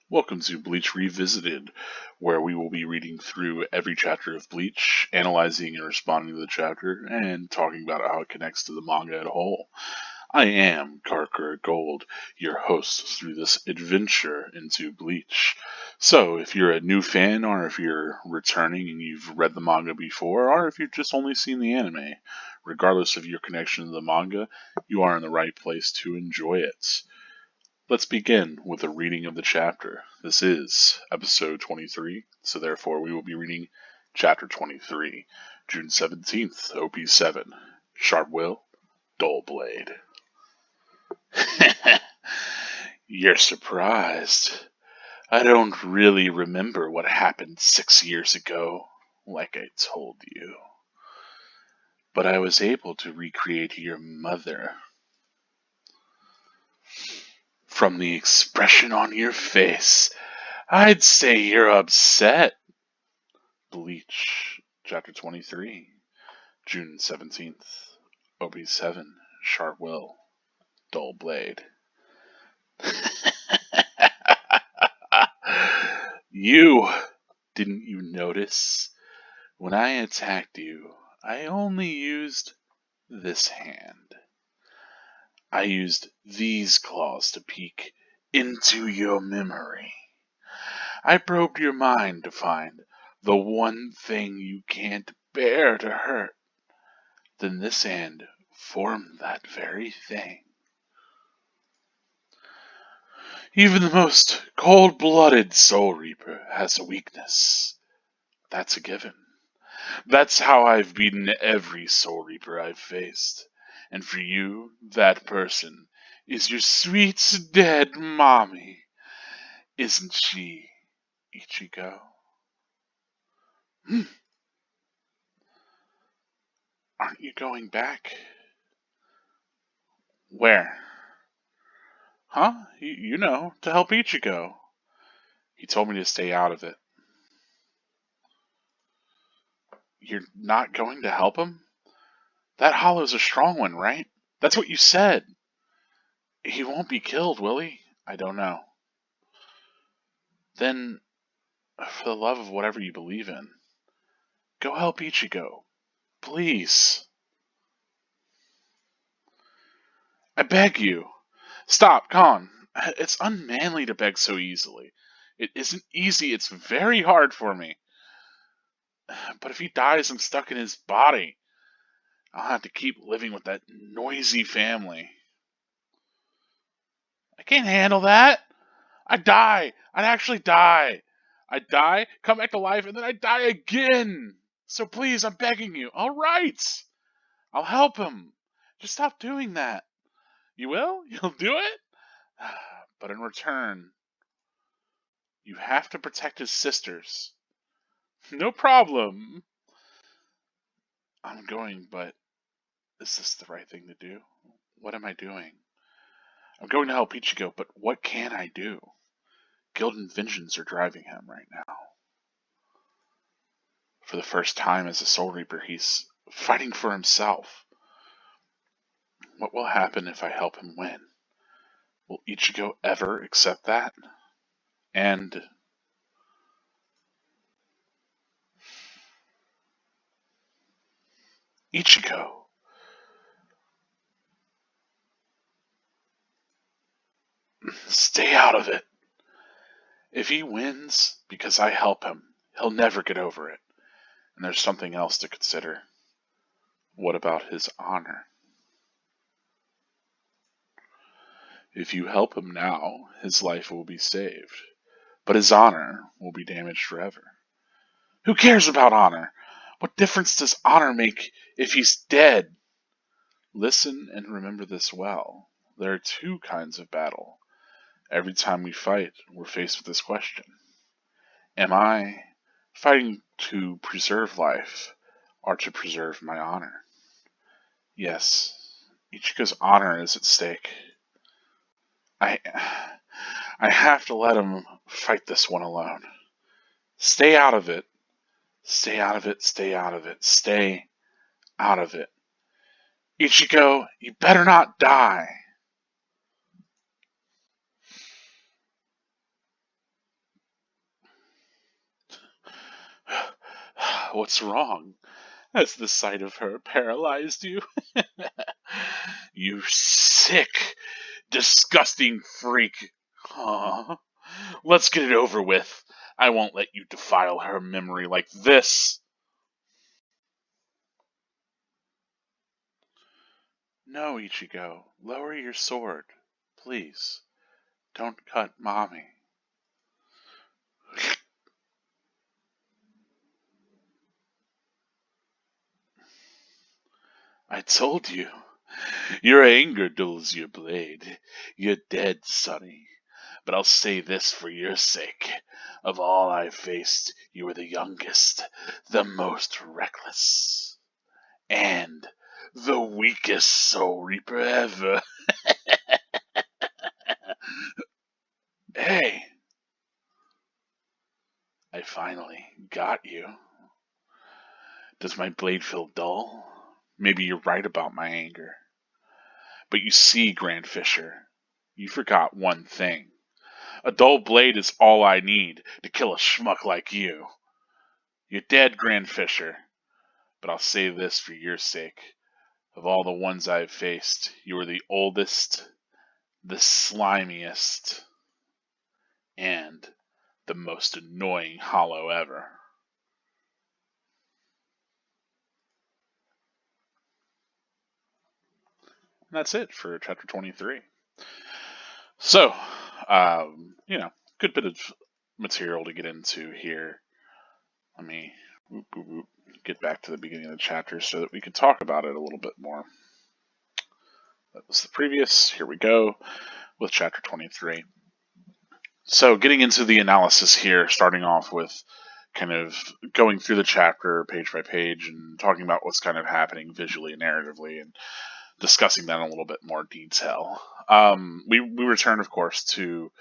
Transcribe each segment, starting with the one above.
Welcome to Bleach Revisited, where we will be reading through every chapter of Bleach, analyzing and responding to the chapter, and talking about how it connects to the manga as a whole. I am Karker Gold, your host through this adventure into Bleach. So, if you're a new fan, or if you're returning and you've read the manga before, or if you've just only seen the anime, regardless of your connection to the manga, you are in the right place to enjoy it. Let's begin with a reading of the chapter. This is episode 23, so therefore we will be reading chapter 23, June 17th, OP7, Sharp Will, Dull Blade. You're surprised. I don't really remember what happened 6 years ago, like I told you. But I was able to recreate your mother. From the expression on your face, I'd say you're upset. Bleach, Chapter 23, June 17th, OB7, Sharp Will, Dull Blade. Didn't you notice? When I attacked you, I only used this hand. I used these claws to peek into your memory. I probed your mind to find the one thing you can't bear to hurt. Then this hand formed that very thing. Even the most cold-blooded Soul Reaper has a weakness. That's a given. That's how I've beaten every Soul Reaper I've faced. And for you, that person is your sweet dead mommy. Isn't she, Ichigo? Aren't you going back? Where? Huh? You know, to help Ichigo. He told me to stay out of it. You're not going to help him? That hollow's a strong one, right? That's what you said. He won't be killed, will he? I don't know. Then, for the love of whatever you believe in, go help Ichigo. Please. I beg you. Stop, Kon. It's unmanly to beg so easily. It isn't easy, it's very hard for me. But if he dies, I'm stuck in his body. I'll have to keep living with that noisy family. I can't handle that. I'd die. I'd actually die. I'd die, come back to life, and then I'd die again. So please, I'm begging you. All right. I'll help him. Just stop doing that. You will? You'll do it? But in return, you have to protect his sisters. No problem. I'm going, but is this the right thing to do? What am I doing? I'm going to help Ichigo, but what can I do? Guilt and vengeance are driving him right now. For the first time as a Soul Reaper, he's fighting for himself. What will happen if I help him win? Will Ichigo ever accept that? And Ichigo. Stay out of it. If he wins because I help him, he'll never get over it. And there's something else to consider. What about his honor? If you help him now, his life will be saved. But his honor will be damaged forever. Who cares about honor? What difference does honor make if he's dead? Listen and remember this well. There are two kinds of battle. Every time we fight, we're faced with this question. Am I fighting to preserve life or to preserve my honor? Yes, Ichigo's honor is at stake. I have to let him fight this one alone. Stay out of it. Stay out of it. Stay out of it. Stay out of it. Ichigo, you better not die. What's wrong? Has the sight of her paralyzed you? You sick, disgusting freak. Aw. Let's get it over with. I won't let you defile her memory like this. No, Ichigo. Lower your sword. Please. Don't cut Mommy. I told you. Your anger dulls your blade. You're dead, Sonny. But I'll say this for your sake. Of all I've faced, you were the youngest, the most reckless, and the weakest Soul Reaper ever. Hey, I finally got you. Does my blade feel dull? Maybe you're right about my anger. But you see, Grand Fisher, you forgot one thing. A dull blade is all I need to kill a schmuck like you. You're dead, Grand Fisher, but I'll say this for your sake. Of all the ones I've faced, you are the oldest, the slimiest, and the most annoying hollow ever. And that's it for chapter 23. So, good bit of material to get into here. Let me get back to the beginning of the chapter so that we can talk about it a little bit more. That was the previous. Here we go with chapter 23. So, getting into the analysis here, starting off with kind of going through the chapter page by page and talking about what's kind of happening visually and narratively and discussing that in a little bit more detail. We return, of course, to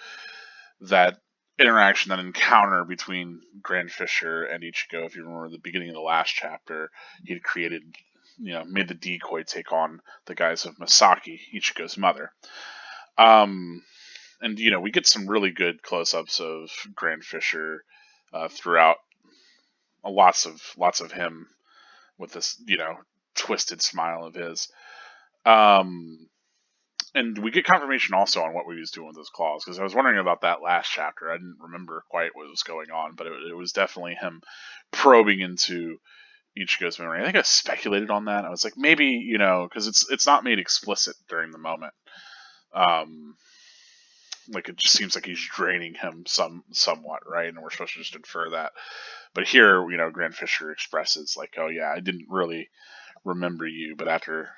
that interaction, that encounter between Grand Fisher and Ichigo. If you remember the beginning of the last chapter, he'd created, made the decoy take on the guise of Masaki, Ichigo's mother. And we get some really good close-ups of Grand Fisher throughout. Lots of him with this, twisted smile of his. And we get confirmation also on what we was doing with those claws, because I was wondering about that last chapter. I didn't remember quite what was going on, but it was definitely him probing into Ichigo's memory. I think I speculated on that. I was like, maybe, because it's not made explicit during the moment. Like, it just seems like he's draining him somewhat, right? And we're supposed to just infer that. But here, Grand Fisher expresses like, oh yeah, I didn't really remember you, but after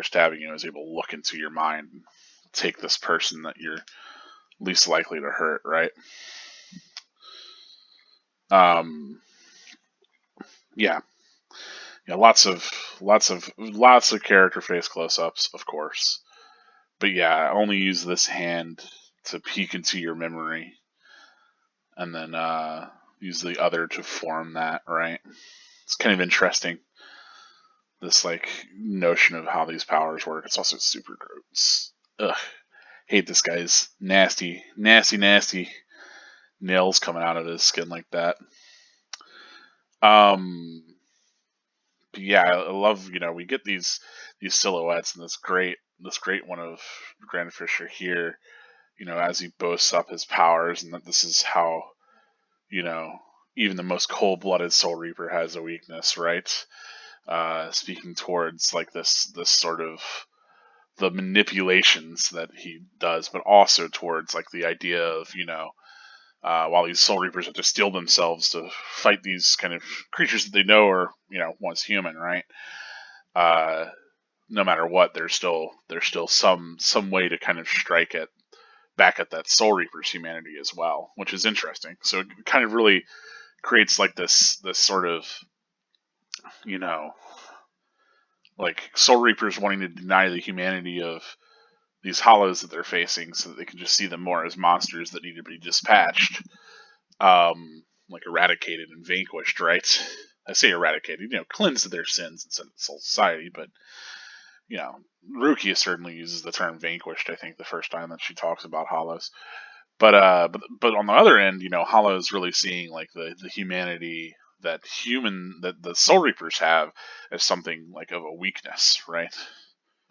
stabbing you, I was able to look into your mind and take this person that you're least likely to hurt, right? Yeah. Lots of character face close-ups, of course. But yeah, only use this hand to peek into your memory, and then use the other to form that, right? It's kind of interesting, this notion of how these powers work. It's also super gross. Ugh, hate this guy's nasty nails coming out of his skin like that. But yeah, I love, we get these silhouettes, and this great one of Grand Fisher here, as he boasts up his powers, and that this is how, even the most cold-blooded Soul Reaper has a weakness, right? Speaking towards this sort of the manipulations that he does, but also towards the idea of, while these Soul Reapers have to steel themselves to fight these kind of creatures that they know are, once human, right? No matter what, there's still some way to kind of strike it back at that Soul Reaper's humanity as well, which is interesting. So it kind of really creates this sort of, Soul Reapers wanting to deny the humanity of these hollows that they're facing, so that they can just see them more as monsters that need to be dispatched, eradicated and vanquished, right? I say eradicated, cleansed of their sins in Soul Society, but Rukia certainly uses the term vanquished, I think, the first time that she talks about hollows. But on the other end, Hollow is really seeing the humanity that the Soul Reapers have as something like of a weakness, right?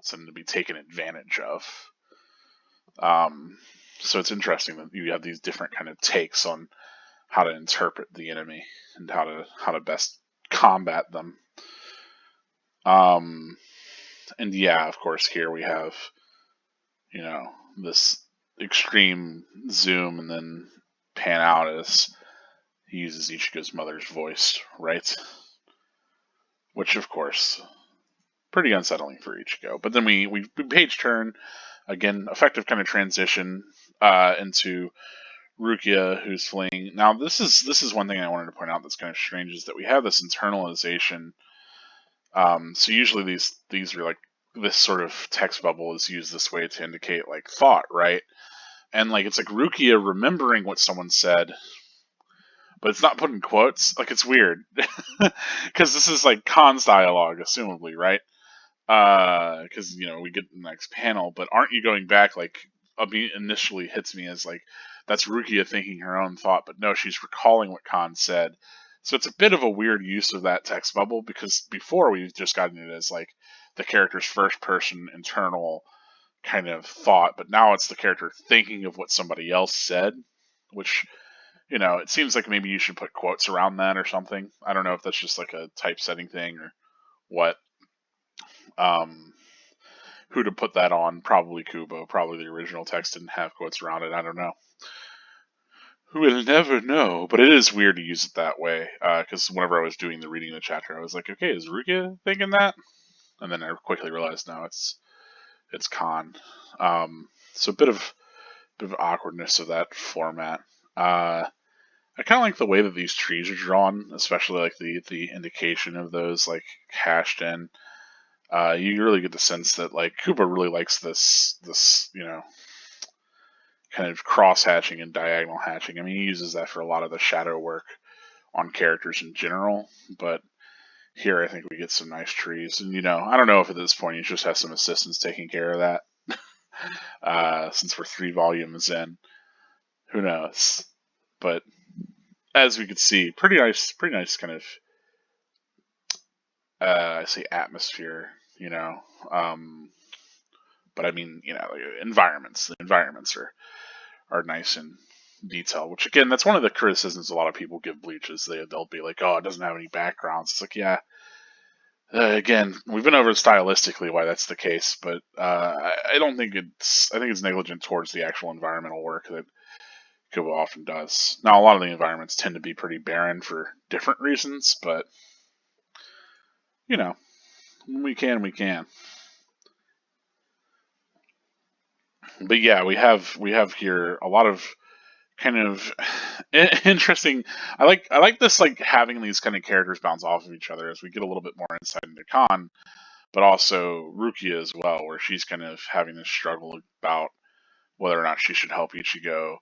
Something to be taken advantage of. So it's interesting that you have these different kind of takes on how to interpret the enemy and how to best combat them. And yeah, of course, here we have, this extreme zoom and then pan out as he uses Ichigo's mother's voice, right? Which, of course, pretty unsettling for Ichigo. But then we page turn again, effective kind of transition into Rukia, who's fleeing. Now, this is one thing I wanted to point out that's kind of strange is that we have this internalization. So usually these are like this sort of text bubble is used this way to indicate like thought, right? And like it's like Rukia remembering what someone said, but it's not put in quotes. Like it's weird because this is like Khan's dialogue, assumably, right? Because we get the next panel, but aren't you going back? Like initially hits me as like that's Rukia thinking her own thought, but no, she's recalling what Khan said. So it's a bit of a weird use of that text bubble because before we've just gotten it as like the character's first person internal kind of thought, but now it's the character thinking of what somebody else said, which it seems like maybe you should put quotes around that or something. I don't know if that's just like a typesetting thing or what. Who to put that on? Probably Kubo. Probably the original text didn't have quotes around it. I don't know. We'll never know. But it is weird to use it that way. Because whenever I was doing the reading of the chapter, I was like, okay, is Rukia thinking that? And then I quickly realized, no, it's Khan. So a bit of awkwardness of that format. I kind of like the way that these trees are drawn, especially like the indication of those like hashed in. You really get the sense that like Kubo really likes this kind of cross hatching and diagonal hatching. I mean, he uses that for a lot of the shadow work on characters in general, but here I think we get some nice trees. And I don't know if at this point he just has some assistants taking care of that. Since we're 3 volumes in, who knows? But as we could see, pretty nice kind of I say atmosphere, but I mean, environments. The environments are nice and detailed. Which again, that's one of the criticisms a lot of people give Bleach is they'll be like, oh, it doesn't have any backgrounds. It's like, yeah. Again, we've been over stylistically why that's the case, but I don't think it's. I think it's negligent towards the actual environmental work that Kubo often does. Now, a lot of the environments tend to be pretty barren for different reasons, but when we can, we can. But yeah, we have here a lot of kind of interesting. I like this like having these kind of characters bounce off of each other as we get a little bit more insight into Khan, but also Rukia as well, where she's kind of having this struggle about whether or not she should help Ichigo,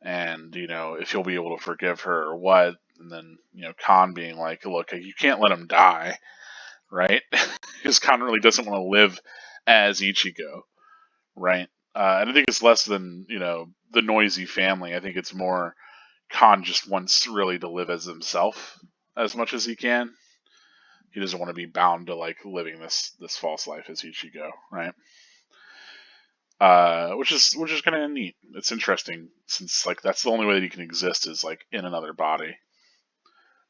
and if he'll be able to forgive her or what. And then Khan being like, look, you can't let him die, right? Because Khan really doesn't want to live as Ichigo, right? And I think it's less than the noisy family. I think it's more Khan just wants really to live as himself as much as he can. He doesn't want to be bound to like living this false life as Ichigo, right? Which is kind of neat. It's interesting since like that's the only way that he can exist is like in another body.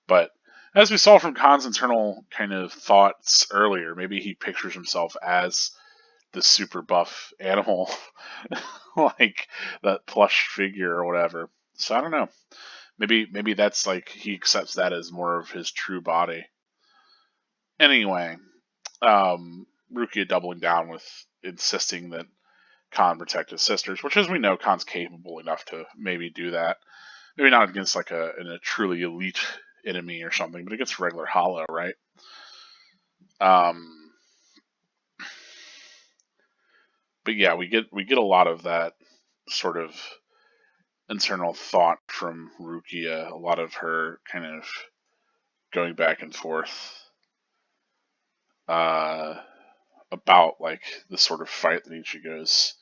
But as we saw from Khan's internal kind of thoughts earlier, maybe he pictures himself as this super buff animal, like that plush figure or whatever. So I don't know. Maybe that's like he accepts that as more of his true body. Anyway, Rukia doubling down with insisting that Khan protect his sisters, which as we know, Khan's capable enough to maybe do that. Maybe not against like a truly elite enemy or something, but against regular Hollow, right? But yeah, we get a lot of that sort of internal thought from Rukia, a lot of her kind of going back and forth about like the sort of fight that Ichigo's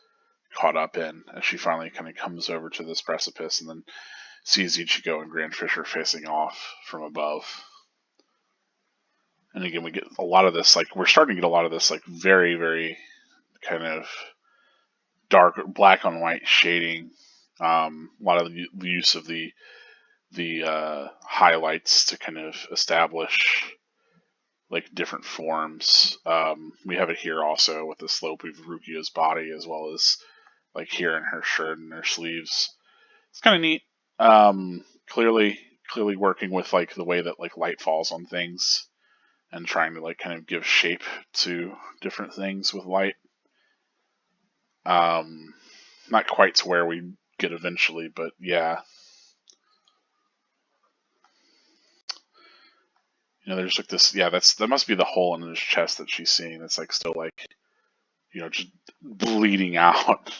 caught up in as she finally kind of comes over to this precipice and then sees Ichigo and Grand Fisher facing off from above. And again, we get a lot of this, like, we're starting to get a lot of this, like, very, very kind of dark, black on white shading. A lot of the use of the highlights to kind of establish like different forms. We have it here also with the slope of Rukia's body, as well as like here in her shirt and her sleeves. It's kind of neat. Clearly working with like the way that like light falls on things and trying to like kind of give shape to different things with light. Not quite to where we get eventually, but yeah. There's like this. Yeah, that must be the hole in his chest that she's seeing. That's like still like, just bleeding out.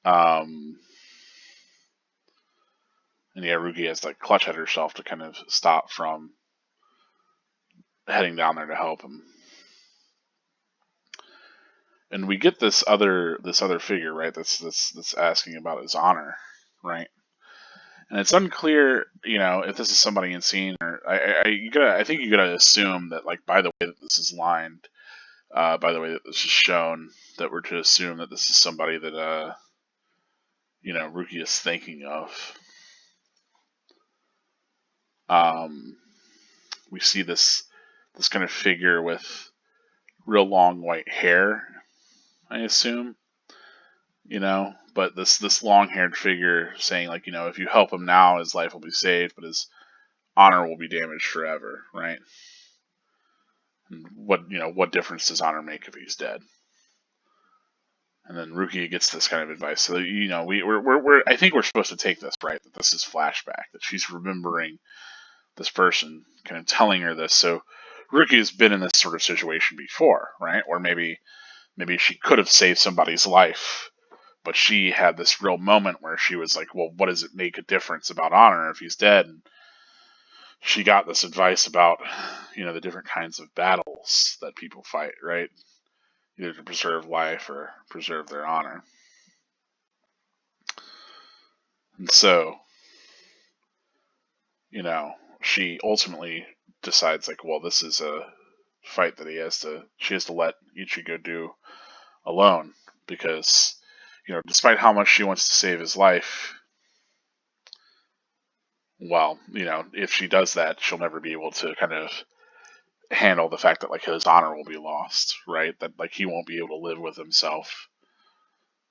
Um, and yeah, Ruki has to like clutch at herself to kind of stop from heading down there to help him. And we get this other figure, right? That's asking about his honor, right? And it's unclear, if this is somebody unseen or I think you gotta assume that like by the way that this is lined, by the way that this is shown, that we're to assume that this is somebody that Ruki is thinking of. We see this kind of figure with real long white hair, I assume, but this long haired figure saying like, if you help him now, his life will be saved, but his honor will be damaged forever, right? And what difference does honor make if he's dead? And then Ruki gets this kind of advice. So we're I think we're supposed to take this, right, that this is flashback, that she's remembering this person kind of telling her this. So Ruki has been in this sort of situation before, right? Or maybe she could have saved somebody's life, but she had this real moment where she was like, well, what does it make a difference about honor if he's dead? And she got this advice about, the different kinds of battles that people fight, right? Either to preserve life or preserve their honor. And so, she ultimately decides like, well, this is a fight that she has to let Ichigo do alone, because despite how much she wants to save his life, well, if she does that, she'll never be able to kind of handle the fact that like his honor will be lost, right? That like he won't be able to live with himself.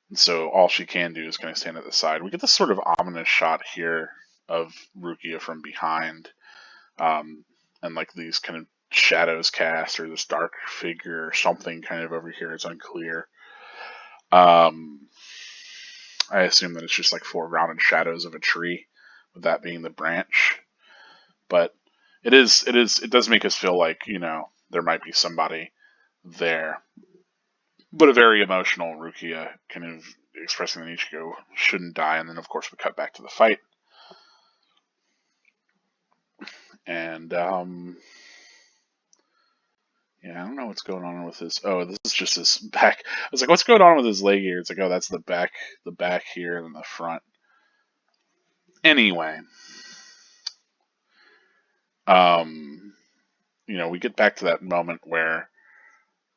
And so all she can do is kind of stand at the side. We get this sort of ominous shot here of Rukia from behind, and like these kind of shadows cast, or this dark figure or something kind of over here. It's unclear. I assume that it's just like foregrounded shadows of a tree, with that being the branch. But it does make us feel like, there might be somebody there. But a very emotional Rukia kind of expressing that Ichigo shouldn't die, and then of course we cut back to the fight. And yeah, I don't know what's going on with this. Oh, this is just his back. I was like, what's going on with his leg here? It's like, oh, that's the back here, and then the front. Anyway, we get back to that moment where,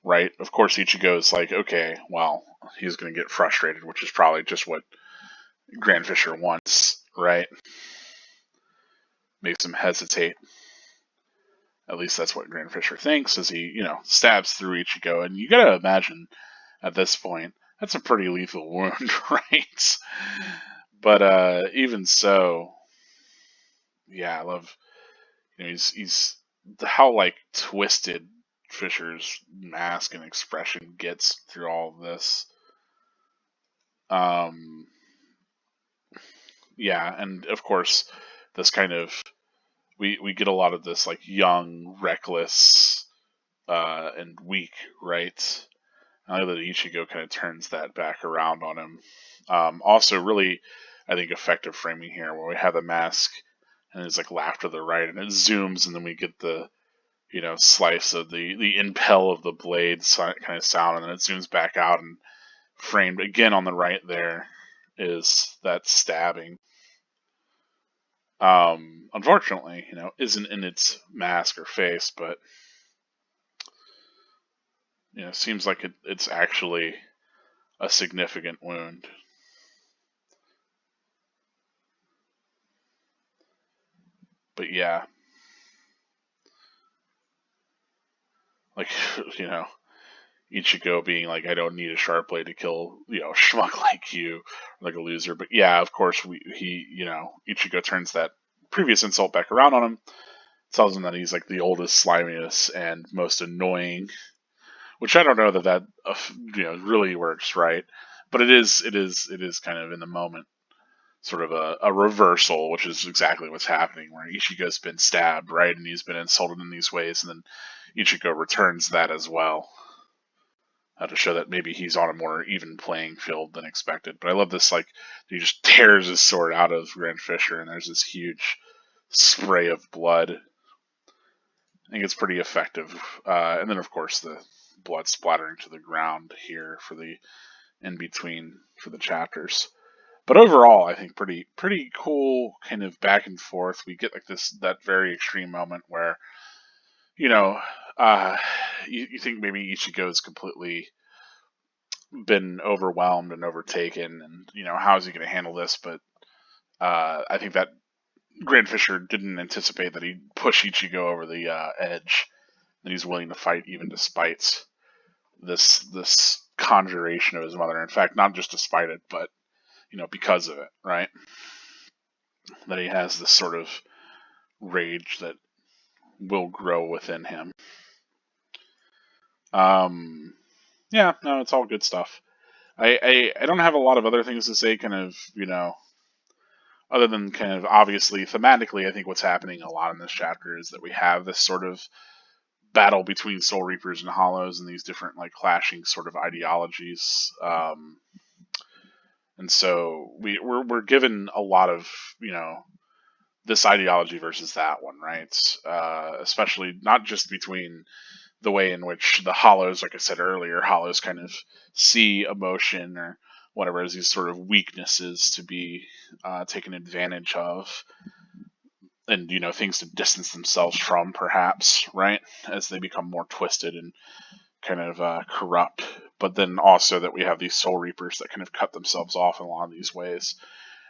right, of course Ichigo's like, okay, well, he's going to get frustrated, which is probably just what Grand Fisher wants, right? Makes him hesitate. At least that's what Grand Fisher thinks, as he, stabs through Ichigo. And you gotta imagine, at this point, that's a pretty lethal wound, right? But even so, yeah, I love, he's how like twisted Fisher's mask and expression gets through all of this. Yeah, and of course, this kind of we get a lot of this like young, reckless, and weak, right? I know that Ichigo kind of turns that back around on him. Also, really, I think effective framing here, where we have the mask and it's like laughed to the right, and it zooms, and then we get the slice of the impel of the blade kind of sound, and then it zooms back out, and framed again on the right there is that stabbing. Unfortunately, isn't in its mask or face, but seems like it's actually a significant wound. But yeah, like Ichigo being like, I don't need a sharp blade to kill, a schmuck like you, like a loser. But yeah, of course, Ichigo turns that previous insult back around on him, tells him that he's like the oldest, slimiest, and most annoying. Which I don't know that really works, right? But it is kind of in the moment, sort of a reversal, which is exactly what's happening, where Ichigo's been stabbed, right, and he's been insulted in these ways, and then Ichigo returns that as well, to show that maybe he's on a more even playing field than expected. But I love this, like, he just tears his sword out of Grand Fisher, and there's this huge spray of blood. I think it's pretty effective. And then, of course, the blood splattering to the ground here for the in between for the chapters. But overall, I think pretty cool kind of back and forth. We get like that very extreme moment where you know you think maybe Ichigo's completely been overwhelmed and overtaken, and how is he going to handle this? But I think that Grand Fisher didn't anticipate that he'd push Ichigo over the edge, and he's willing to fight even despite this conjuration of his mother. In fact, not just despite it, but because of it, right? That he has this sort of rage that will grow within him. Yeah, no, it's all good stuff. I don't have a lot of other things to say, kind of, other than kind of obviously thematically. I think what's happening a lot in this chapter is that we have this sort of battle between Soul Reapers and Hollows and these different like clashing sort of ideologies. And so we're given a lot of this ideology versus that one, right? Especially not just between the way in which the Hollows, like I said earlier, Hollows kind of see emotion or whatever as these sort of weaknesses to be taken advantage of, and things to distance themselves from, perhaps, right, as they become more twisted and kind of corrupt. But then also that we have these Soul Reapers that kind of cut themselves off in a lot of these ways.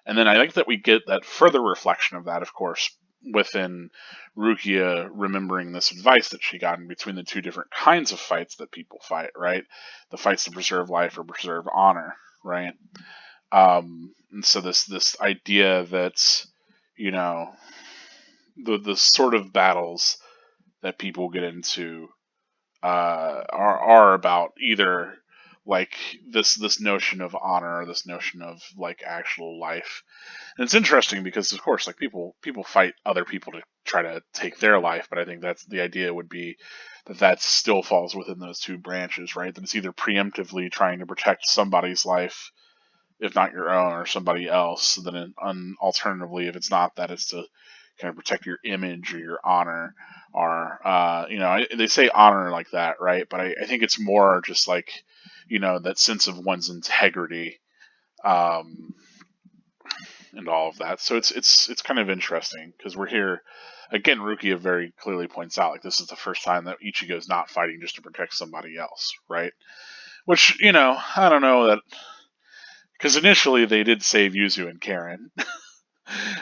And then I like that we get that further reflection of that, of course, within Rukia remembering this advice that she got in between the two different kinds of fights that people fight, right? The fights to preserve life or preserve honor, right? And so this idea that the sort of battles that people get into are about either like this notion of honor or this notion of like actual life. And it's interesting because of course like people fight other people to try to take their life, but I think that's the idea would be that still falls within those two branches, right? That it's either preemptively trying to protect somebody's life, if not your own, or somebody else. Then alternatively, if it's not that, it's to kind of protect your image or your honor, or they say honor like that, right? But I think it's more just like that sense of one's integrity, um, and all of that. So it's kind of interesting because we're here again. Rukia very clearly points out like this is the first time that Ichigo's not fighting just to protect somebody else, right? Which I don't know that, because initially they did save Yuzu and Karen,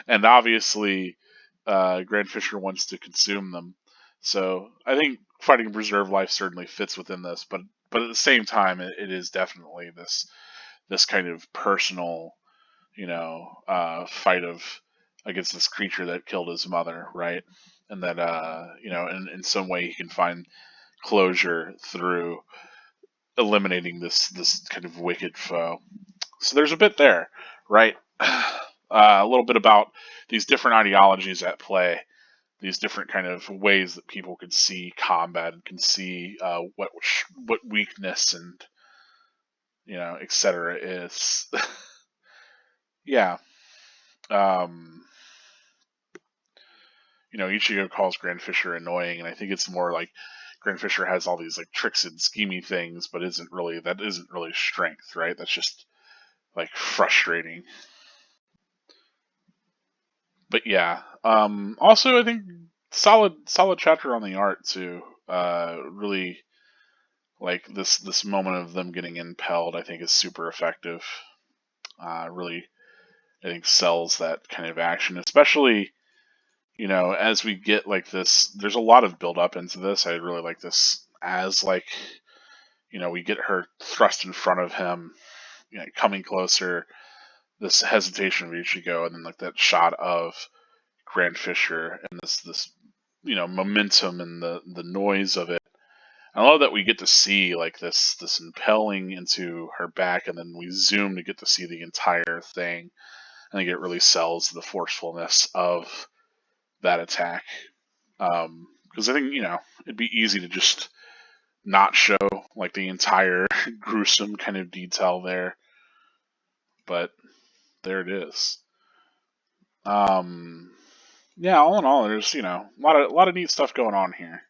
and obviously Grand Fisher wants to consume them. So I think fighting to preserve life certainly fits within this, but at the same time, it is definitely this kind of personal, fight of against this creature that killed his mother, right? And that in some way he can find closure through eliminating this kind of wicked foe. So there's a bit there, right? A little bit about these different ideologies at play, these different kind of ways that people can see combat and can see what weakness and etc. is. Yeah. Um, Ichigo calls Grand Fisher annoying, and I think it's more like Grand Fisher has all these like tricks and schemy things, but isn't really strength, right? That's just like frustrating. But yeah, also I think solid chapter on the art too. Really like this moment of them getting impelled, I think is super effective. Really, I think sells that kind of action, especially as we get like this. There's a lot of build up into this. I really like this as like we get her thrust in front of him, coming closer. This hesitation of Ichigo, and then like that shot of Grand Fisher, and this momentum and the noise of it. I love that we get to see like this impelling into her back, and then we zoom to get to see the entire thing. I think it really sells the forcefulness of that attack. Because I think it'd be easy to just not show like the entire gruesome kind of detail there, but there it is. Yeah, all in all, there's a lot of neat stuff going on here.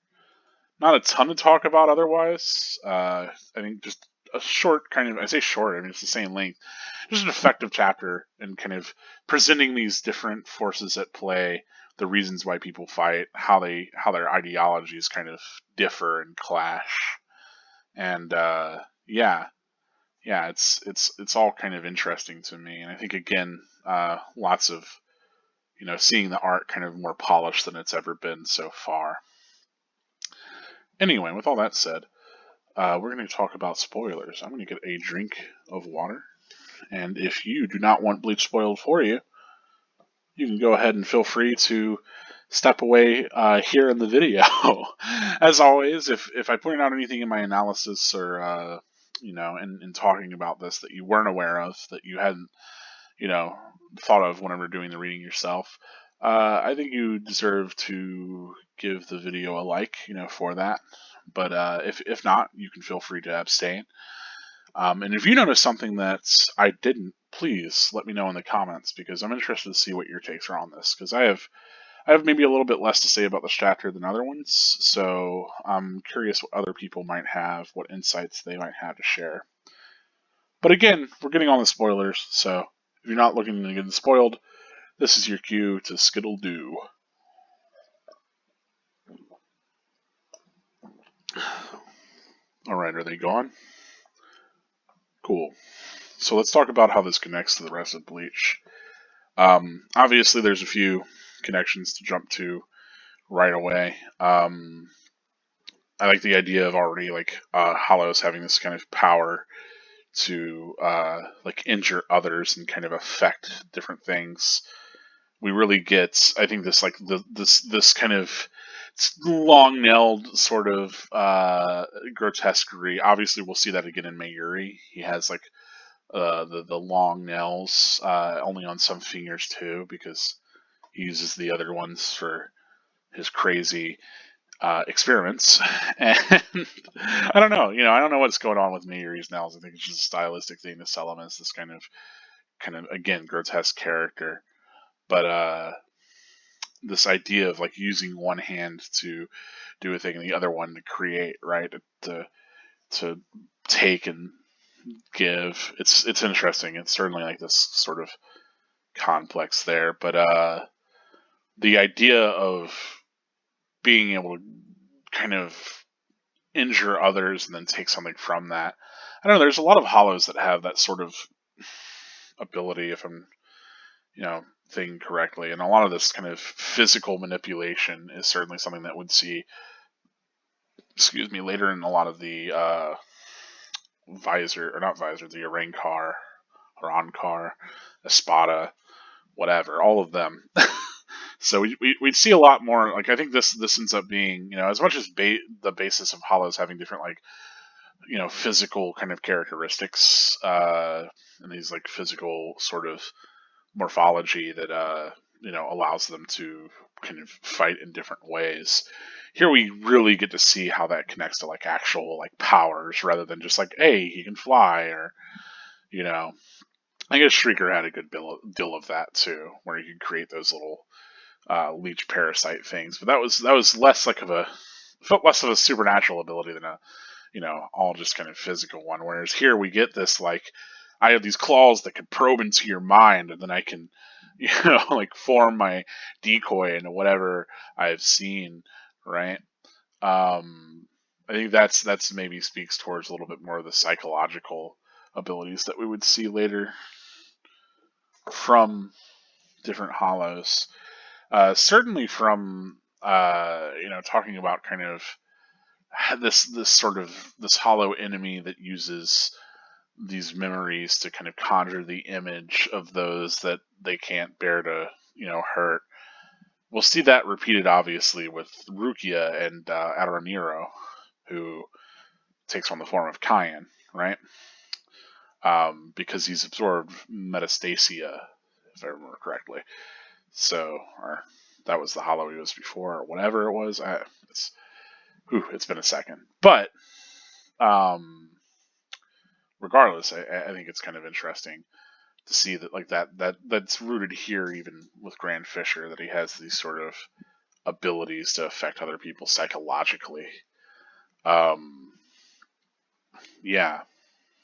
Not a ton to talk about otherwise. I think just a short kind of, I say short, I mean it's the same length. Just an effective chapter and kind of presenting these different forces at play, the reasons why people fight, how their ideologies kind of differ and clash, and yeah, it's all kind of interesting to me, and I think again, lots of seeing the art kind of more polished than it's ever been so far. Anyway, with all that said, we're going to talk about spoilers. I'm going to get a drink of water, and if you do not want Bleach spoiled for you, you can go ahead and feel free to step away here in the video. As always, if I point out anything in my analysis or in talking about this that you weren't aware of, that you hadn't thought of whenever doing the reading yourself, I think you deserve to give the video a like, for that. But if not, you can feel free to abstain. And if you notice something that I didn't, please let me know in the comments, because I'm interested to see what your takes are on this. Because I have maybe a little bit less to say about this chapter than other ones, so I'm curious what other people might have, what insights they might have to share. But again, we're getting all the spoilers, so if you're not looking to get spoiled, this is your cue to skittle do. Alright, are they gone? Cool. So let's talk about how this connects to the rest of Bleach. Obviously, there's a few connections to jump to right away. I like the idea of already like Hollows having this kind of power to like injure others and kind of affect different things. We really get, I think, this like this kind of long nailed sort of grotesquerie. Obviously, we'll see that again in Mayuri. He has like the long nails only on some fingers too, because he uses the other ones for his crazy experiments. And I don't know, I don't know what's going on with Mayuri's nails. I think it's just a stylistic thing to sell him as this kind of again grotesque character. But this idea of like using one hand to do a thing and the other one to create, right? To take and give. It's interesting. It's certainly like this sort of complex there, but the idea of being able to kind of injure others and then take something from that. I don't know. There's a lot of Hollows that have that sort of ability, if I'm thinking correctly, and a lot of this kind of physical manipulation is certainly something that would see, later in a lot of the the Arrancar, or Ankar, Espada, whatever, all of them. So we'd see a lot more. Like, I think this ends up being, as much as the basis of Hollows having different like physical kind of characteristics, and these like physical sort of morphology that allows them to kind of fight in different ways. Here we really get to see how that connects to like actual like powers, rather than just like, hey, he can fly, or I guess Shrieker had a good deal of that too, where you could create those little leech parasite things. But that was less like felt less of a supernatural ability than a all just kind of physical one. Whereas here we get this like, I have these claws that can probe into your mind, and then I can like form my decoy into whatever I've seen, right? I think that's maybe speaks towards a little bit more of the psychological abilities that we would see later from different hollows. Certainly from talking about kind of this sort of this hollow enemy that uses these memories to kind of conjure the image of those that they can't bear to hurt. We'll see that repeated obviously with Rukia and Aroniro, who takes on the form of Cayenne, right? Because he's absorbed metastasia, if I remember correctly. So, or that was the hollow he was before, or whatever it was. It's been a second, but regardless, I think it's kind of interesting to see that that's rooted here, even with Grand Fisher, that he has these sort of abilities to affect other people psychologically. Yeah,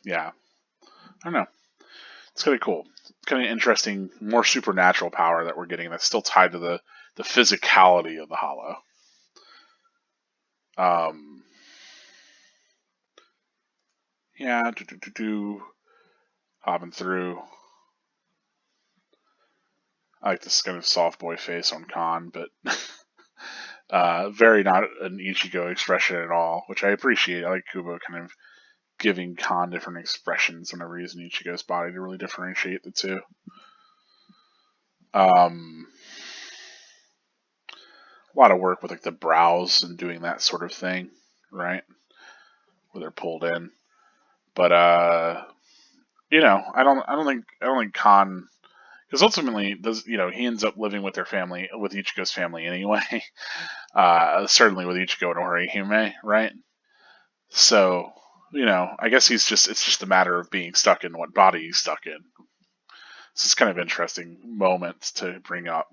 yeah. I don't know. It's kind of cool. It's kind of interesting, more supernatural power that we're getting that's still tied to the physicality of the Hollow. Yeah, hopping through. I like this kind of soft boy face on Khan, but very not an Ichigo expression at all, which I appreciate. I like Kubo kind of giving Khan different expressions whenever he's in Ichigo's body to really differentiate the two. A lot of work with like the brows and doing that sort of thing, right? Where they're pulled in. But I don't think Khan, because ultimately does he ends up living with their family, with Ichigo's family anyway. Certainly with Ichigo and Orihime, right? So I guess it's just a matter of being stuck in what body he's stuck in. So it's kind of interesting moments to bring up,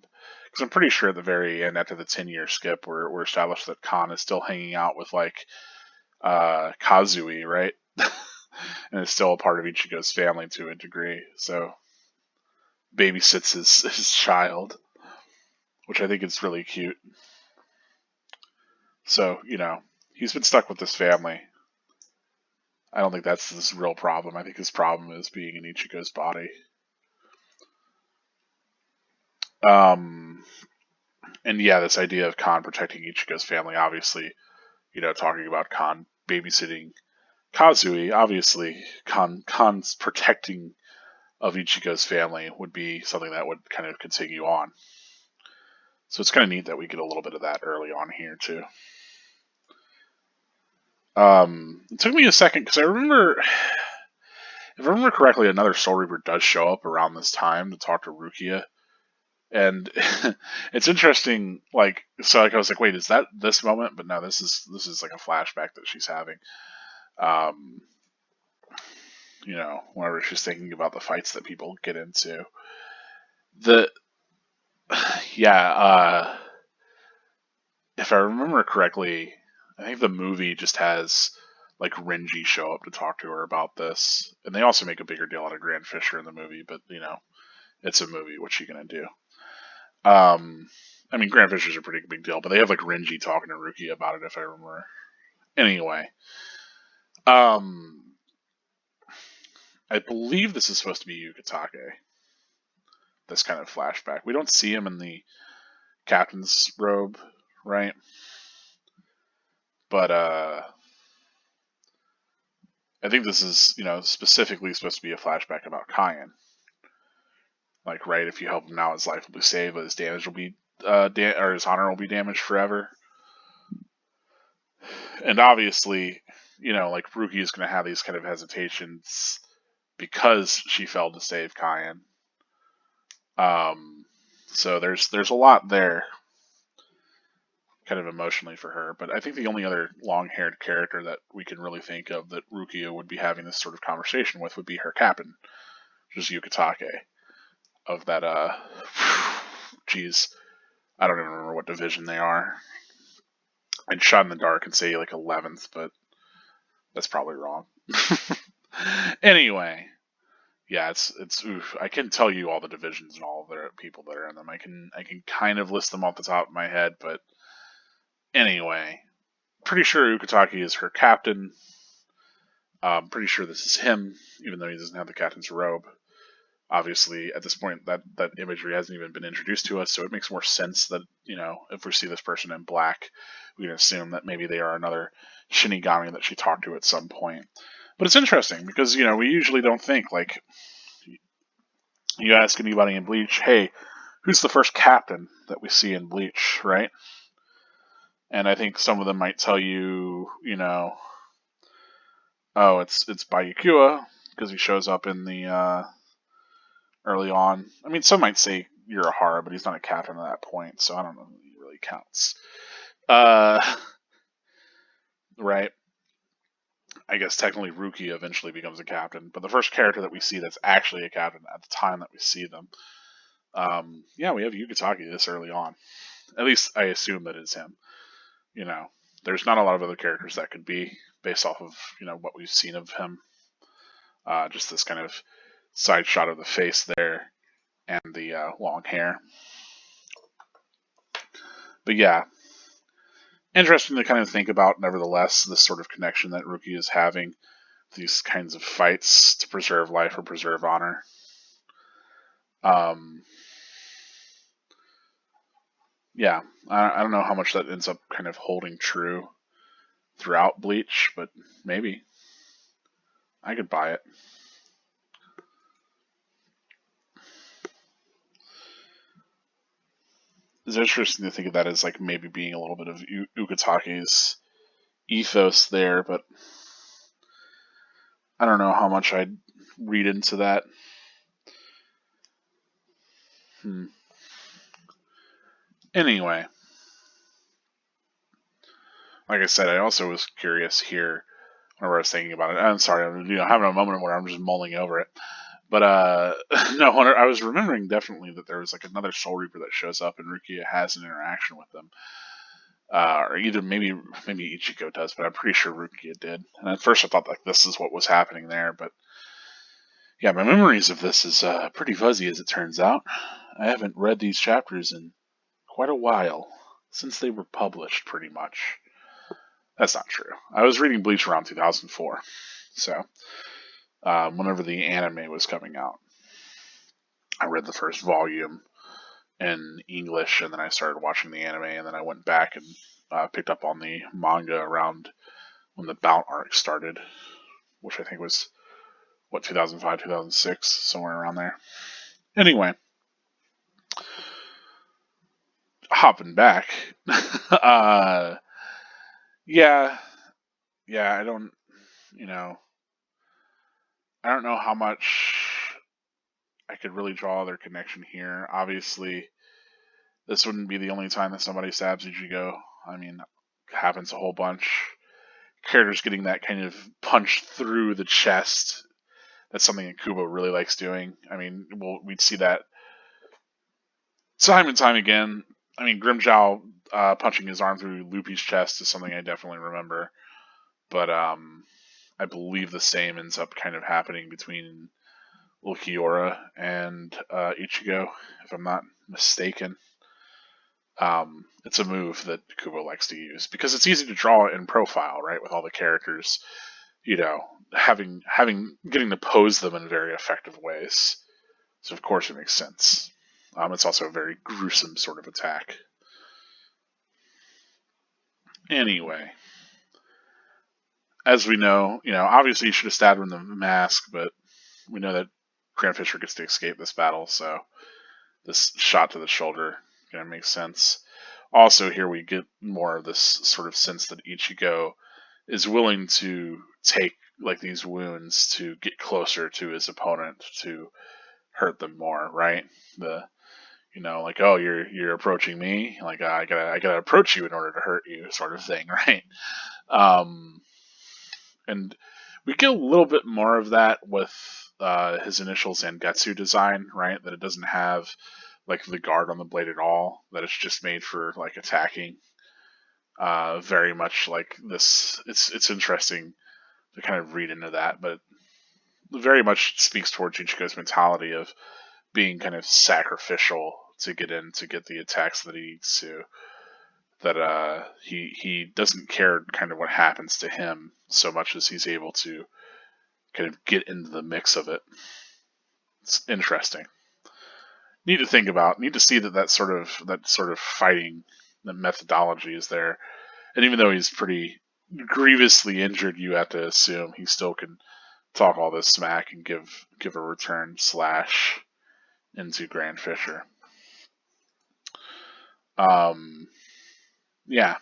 because I'm pretty sure at the very end, after the 10-year skip, we're established that Khan is still hanging out with like Kazui, right? And is still a part of Ichigo's family to a degree. So babysits his child, which I think is really cute. So he's been stuck with this family. I don't think that's his real problem. I think his problem is being in Ichigo's body. And yeah, this idea of Khan protecting Ichigo's family, obviously, talking about Khan babysitting Kazui, obviously, Khan's protecting of Ichigo's family would be something that would kind of continue on. So it's kind of neat that we get a little bit of that early on here too. It took me a second because I remember, if I remember correctly, another Soul Reaper does show up around this time to talk to Rukia. And it's interesting, I was like, wait, is that this moment? But no, this is like a flashback that she's having. Whenever she's thinking about the fights that people get into. If I remember correctly, I think the movie just has like Renji show up to talk to her about this, and they also make a bigger deal out of Grand Fisher in the movie. But it's a movie. What's she gonna do? I mean, Grand Fisher's a pretty big deal, but they have like Renji talking to Rukia about it, if I remember. Anyway, I believe this is supposed to be Yukitake. This kind of flashback. We don't see him in the captain's robe, right? But I think this is specifically supposed to be a flashback about Cayenne. Like, right, if you help him now, his life will be saved, but his damage will be or his honor will be damaged forever. And obviously, like Ruki is going to have these kind of hesitations because she failed to save Cayenne. So there's a lot there, kind of emotionally for her. But I think the only other long-haired character that we can really think of that Rukia would be having this sort of conversation with would be her captain, which is Yukitake. Of that, geez, I don't even remember what division they are. I'd shot in the dark and say like 11th, but that's probably wrong. Anyway, yeah, it's oof. I can tell you all the divisions and all of the people that are in them. I can kind of list them off the top of my head, but anyway, pretty sure Ukitake is her captain. I'm pretty sure this is him, even though he doesn't have the captain's robe. Obviously, at this point, that imagery hasn't even been introduced to us, so it makes more sense that, if we see this person in black, we can assume that maybe they are another Shinigami that she talked to at some point. But it's interesting because, we usually don't think, like, you ask anybody in Bleach, hey, who's the first captain that we see in Bleach, right? And I think some of them might tell you, oh, it's Bayukua, because he shows up in the early on. I mean, some might say Urahara, but he's not a captain at that point, so I don't know if he really counts. Right. I guess technically Ruki eventually becomes a captain, but the first character that we see that's actually a captain at the time that we see them, we have Ukitake this early on. At least I assume that it's him. There's not a lot of other characters that could be based off of what we've seen of him. Just this kind of side shot of the face there and the long hair. But yeah, interesting to kind of think about, nevertheless, this sort of connection that Ruki is having, these kinds of fights to preserve life or preserve honor. Yeah, I don't know how much that ends up kind of holding true throughout Bleach, but maybe. I could buy it. It's interesting to think of that as like maybe being a little bit of Ukitake's ethos there, but I don't know how much I'd read into that. Anyway, like I said, I also was curious here whenever I was thinking about it. I'm sorry, I'm having a moment where I'm just mulling over it. But no, I was remembering definitely that there was like another Soul Reaper that shows up and Rukia has an interaction with them. Or either maybe Ichigo does, but I'm pretty sure Rukia did. And at first I thought like this is what was happening there, but yeah, my memories of this is pretty fuzzy as it turns out. I haven't read these chapters in quite a while, since they were published pretty much. That's not true. I was reading Bleach around 2004, so whenever the anime was coming out, I read the first volume in English, and then I started watching the anime, and then I went back and picked up on the manga around when the Bout arc started, which I think was, 2005, 2006, somewhere around there. Anyway, hopping back, yeah, I don't, I don't know how much I could really draw their connection here. Obviously, this wouldn't be the only time that somebody stabs Ichigo. I mean, it happens a whole bunch. Characters getting that kind of punch through the chest. That's something that Kubo really likes doing. I mean, we'd see that time and time again. I mean, Grimmjow punching his arm through Luffy's chest is something I definitely remember. But I believe the same ends up kind of happening between Ulquiorra and Ichigo, if I'm not mistaken. It's a move that Kubo likes to use because it's easy to draw in profile, right? With all the characters, having getting to pose them in very effective ways. So of course it makes sense. It's also a very gruesome sort of attack. Anyway, as we know, obviously you should have stabbed him in the mask, but we know that Grant Fisher gets to escape this battle, so this shot to the shoulder kind of makes sense. Also, here we get more of this sort of sense that Ichigo is willing to take like these wounds to get closer to his opponent to hurt them more, right? Like, oh, you're approaching me, like I gotta approach you in order to hurt you, sort of thing, right? And we get a little bit more of that with his initial Zangetsu design, right? That it doesn't have like the guard on the blade at all. That it's just made for like attacking. Very much like this. It's interesting to kind of read into that, but it very much speaks towards Ichigo's mentality of being kind of sacrificial to get the attacks that he needs to. that he doesn't care kind of what happens to him so much as he's able to kind of get into the mix of it. It's interesting. Need to think about. Need to see that sort of fighting, the methodology is there. And even though he's pretty grievously injured, you have to assume he still can talk all this smack and give a return slash into Grand Fisher. Yeah.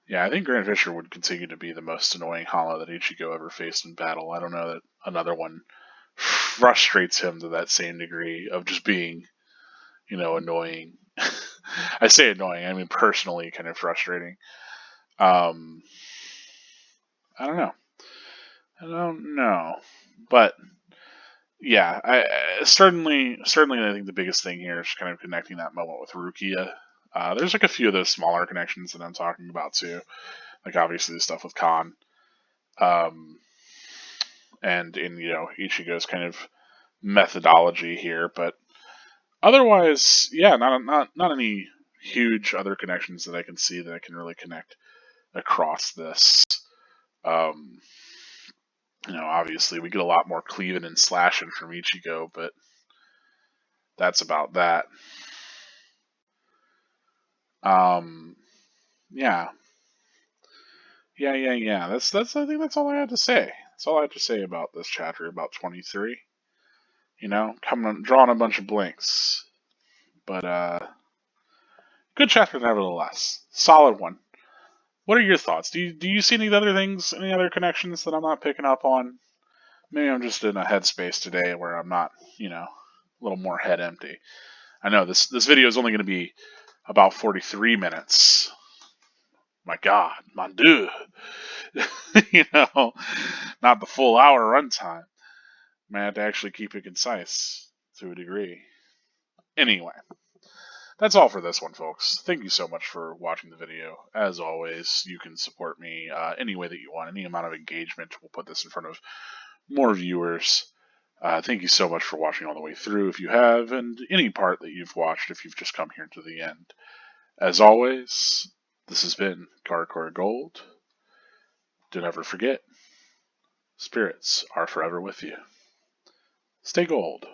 Yeah, I think Grand Fisher would continue to be the most annoying Hala that Ichigo ever faced in battle. I don't know that another one frustrates him to that same degree of just being, annoying. I say annoying, I mean personally kind of frustrating. Um, I don't know. I don't know. But yeah, certainly, I think the biggest thing here is kind of connecting that moment with Rukia. There's like a few of those smaller connections that I'm talking about too, like obviously the stuff with Khan, um, and in Ichigo's kind of methodology here. But otherwise, yeah, not any huge other connections that I can see that I can really connect across this. Um, obviously we get a lot more cleaving and slashing from Ichigo, but that's about that. Um, yeah, yeah. That's I think that's all I had to say. That's all I have to say about this chapter about 23. Coming drawing a bunch of blanks, but good chapter nevertheless. Solid one. What are your thoughts? Do you see any other things, any other connections that I'm not picking up on? Maybe I'm just in a headspace today where I'm not, a little more head empty. I know this video is only going to be about 43 minutes. My God, mon Dieu. Not the full hour runtime. I have to actually keep it concise to a degree. Anyway, that's all for this one, folks. Thank you so much for watching the video. As always, you can support me any way that you want. Any amount of engagement will put this in front of more viewers. Thank you so much for watching all the way through if you have, and any part that you've watched if you've just come here to the end. As always, this has been Garcore Gold. Do never forget, spirits are forever with you. Stay gold.